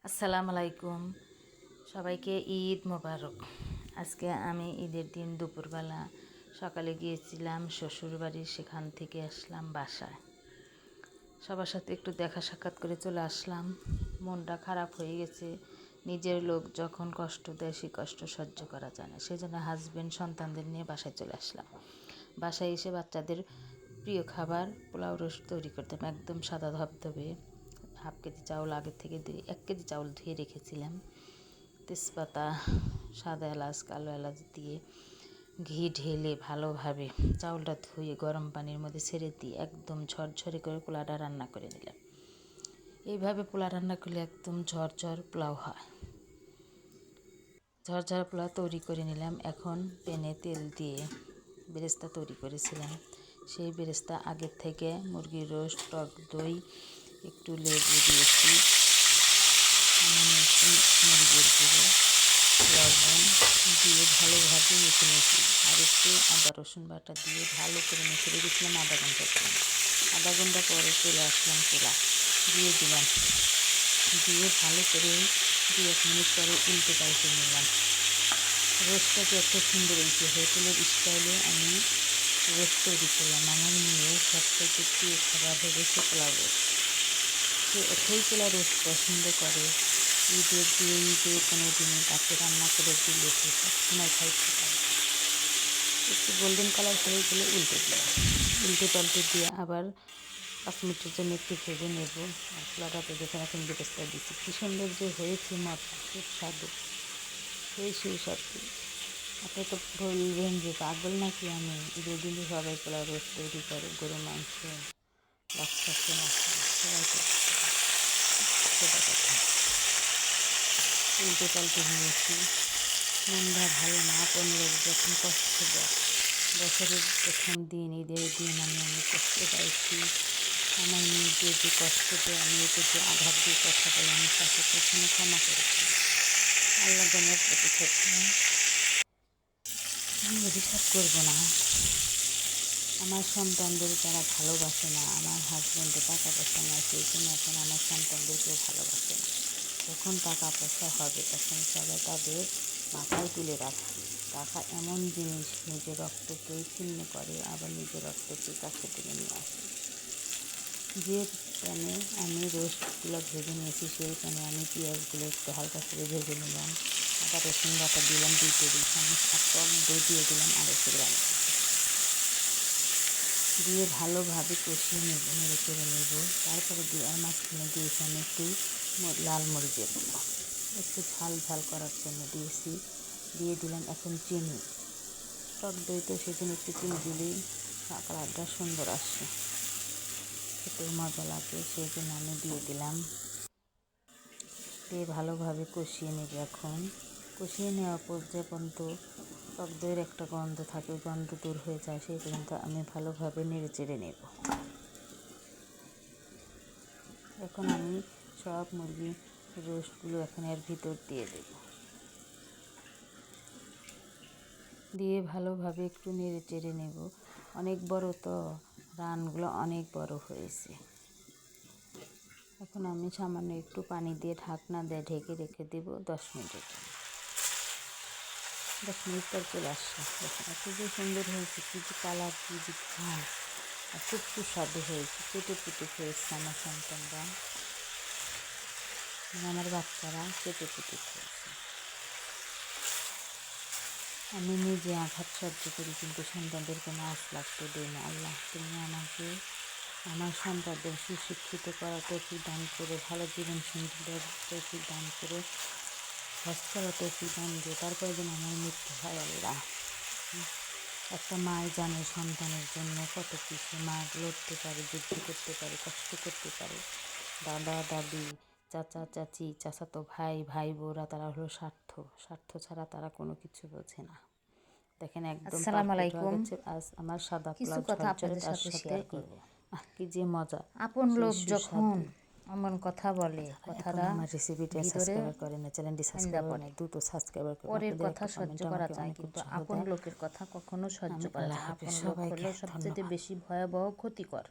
আসসালামু আলাইকুম, সবাইকে ঈদ মোবারক। আজকে আমি ঈদের দিন দুপুরবেলা সকালে গিয়েছিলাম শ্বশুরবাড়ি, সেখান থেকে আসলাম বাসায়। সবার সাথে একটু দেখা সাক্ষাৎ করে চলে আসলাম। মনটা খারাপ হয়ে গেছে। নিজের লোক যখন কষ্ট দেয় সেই কষ্ট সহ্য করা যায় না, সেজন্য হাজবেন্ড সন্তানদের নিয়ে বাসায় চলে আসলাম। বাসায় এসে বাচ্চাদের প্রিয় খাবার পোলাও রোস্ট তৈরি করতাম, একদম সাদা ধবধবে। হাফ কেজি চাউল আগের থেকে 1 কেজি চাউল ধুয়ে রেখেছিলাম। তেজপাতা, সাদা এলাচ, কালো এলাচ দিয়ে ঘি ঢেলে ভালোভাবে চাউলটা ধুয়ে গরম পানির মধ্যে ছেড়ে দিয়ে একদম ঝরঝরে করে পোলাওটা রান্না করে নিলাম। এইভাবে পোলাও রান্না করলে একদম ঝরঝর পোলাও হয়। ঝরঝর পোলাও তৈরি করে নিলাম। এখন প্যানে তেল দিয়ে বেরেস্তা তৈরি করেছিলাম, সেই বেরেস্তা আগের থেকে মুরগির রোস্ট, টক দই, একটু লেবু দিয়েছি, সামান্য একটু মুরগির গুঁড়ো, লবণ দিয়ে ভালোভাবে মেখে নিয়েছি। আর একটু আদা রসুন বাটা দিয়ে ভালো করে মেখে রেখেছিলাম আধা ঘন্টা করে। আধা ঘন্টা পরে চলে আসলাম চুলা, দিয়ে দিলাম, দিয়ে ভালো করে 2-1 মিনিট পরে উল্টে পাল্টে নিলাম। রোস্টটা যে এত সুন্দর হয়েছে, হোটেলের স্টাইলে আমি রোস্ট তৈরি করলাম। আমার মেয়ে সবথেকে প্রিয় খাবার হয়েছে পোলাও রোস্ট। সে এতই পোলাও রোস্ট পছন্দ করে, ঈদের দিন যে কোনো দিনে তাকে রান্না করে দিলে সে সবসময় খাইতে পারে। একটু গোল্ডেন কালার হয়ে গেলে উল্টে দিলাম, উল্টে পাল্টে দিয়ে আবার 5 মিনিটের জন্য একটু ভেজে নেব। আর পোলাওটাতে দেখে এখন বেরেস্তা দিচ্ছি, কী সুন্দর যে হয়েছে, মজা সুস্বাদু, সেই সুস্বাদু। আপনি তো বলবেন যে পাগল নাকি আমি, ঈদের দিন সবাই পোলাও রোস্ট তৈরি করে, গরু মাংস, বাচ্চাকে মাংস, সবাই তো সেটা কথা। উল্টে পাল্টে নিয়েছি। মনটা ভালো না, কোন লোক যখন কষ্ট দেয়। বছরের প্রথম দিন, ঈদের দিন আমি অনেক কষ্ট পাইছি। আমার মেয়েকে যে কষ্ট দেয়, আমি একে যে আঘাত দিয়ে কথা বলে, আমি তাকে কখনো ক্ষমা করেছি। আল্লাহ জনের প্রতি ক্ষতি, আমি অভিশাপ করবো না। আমার সন্তানদের যারা ভালোবাসে না, আমার হাজব্যান্ডের টাকা পয়সা না, সেই জন্য এখন আমার সন্তানদেরকেও ভালোবাসে না। যখন টাকা পয়সা হবে তখন সবাই তাদের মাথায় তুলে রাখে। টাকা এমন জিনিস, নিজের রক্তকেই ছিন্ন করে, আবার নিজের রক্তকেই কাছে টেনে নিয়ে আসে। যে প্যানে আমি রোস্টগুলো ভেজে নিয়েছি, সেই প্যানে আমি পেঁয়াজগুলো একটু হালকা করে ভেজে নিলাম। আদা রসুন বাটা দিলাম 2 টেবিল চামচ, আর টক দই দিয়ে দিলাম 250 গ্রাম, দিয়ে ভালোভাবে কষিয়ে নেব, নেড়ে চেড়ে নেব। তারপরে দিয়ে আর মাঝখানে দিয়েছি আমি একটু লাল মরিচের গুঁড়ো, একটু ঝাল ঝাল করার জন্য দিয়েছি। দিয়ে দিলাম এখন চিনি, টক দই তো সেজন্য একটু চিনি দিলেই কালারটা সুন্দর আসে, খেতেও মজা লাগে, সেই জন্য আমি দিয়ে দিলাম। দিয়ে ভালোভাবে কষিয়ে নেব। এখন কষিয়ে নেওয়ার পর যে পর্যন্ত টক দইয়ের একটা গন্ধ থাকে, গন্ধ দূর হয়ে যায়, সেই পর্যন্ত আমি ভালোভাবে নেড়ে চেড়ে নেব। এখন আমি সব মুরগি রোস্টগুলো এখন এর ভিতর দিয়ে দেব, দিয়ে ভালোভাবে একটু নেড়ে চেড়ে নেব। অনেক বড় তো, রানগুলো অনেক বড় হয়েছে। এখন আমি সামান্য একটু পানি দিয়ে ঢাকনা দিয়ে ঢেকে রেখে দেব 10 মিনিটের জন্য। 10 মিনিট পর চলে আসছে, দেখুন এত যে সুন্দর হয়েছে, কী যে কালার, কী যে ঘ্রাণ, আর খুব সুস্বাদু হয়েছে। পেটে পেটে খেয়েছে আমার সন্তানরা, আমার বাচ্চারা পেটে পেটে খেয়েছে। আমি নিজে আঘাত সহ্য করি, কিন্তু সন্তানদের কোনো আঁচ লাগতে দিই না। আল্লাহ, তুমি আমাকে আমার সন্তানদের সুশিক্ষিত করার তৌফিক দান করে, ভালো জীবন সঙ্গীদের তৌফিক দান করে, হজ করার তৌফিক দান দিয়ে তারপরে যেন আমার মৃত্যু হয়। আল্লাহ, একটা মাই জানে সন্তানের জন্য কত কিছু, মা লড়তে পারে, যুদ্ধ করতে পারে, কষ্ট করতে পারে। দাদা দাদি, চাচা চাচি, চাচাতো ভাই, ভাই বোরা, তারা হলো স্বার্থ, স্বার্থ ছাড়া তারা কোনো কিছু বোঝে না। দেখেন একদম পারফেক্ট হয়ে গেছে। আজ আমার সাদা পোলাও ঝরঝরে, তার সাথে কি যে মজা। আপন লোক যখন এমন কথা বলে, এখন কথাটা আমার রেসিপিটা ভিতরে সাবস্ক্রাইব করেন না, চ্যানেলটি সাবস্ক্রাইব করেন না, দ্রুত সাবস্ক্রাইব করুন। পরের আপনাদের কথা একটা সহ্য কমেন্ট করা আমাকে যায়, অনেক কিন্তু উৎসাহ আপন দেয়। লোকের কথা কখনো সহ্য আমি করা আল্লাহ যায় না। হাফেজ, আপন লোক সবাইকে হলো সবচেয়ে ধন্যবাদ। বেশি ভয়াবহ ক্ষতিকর।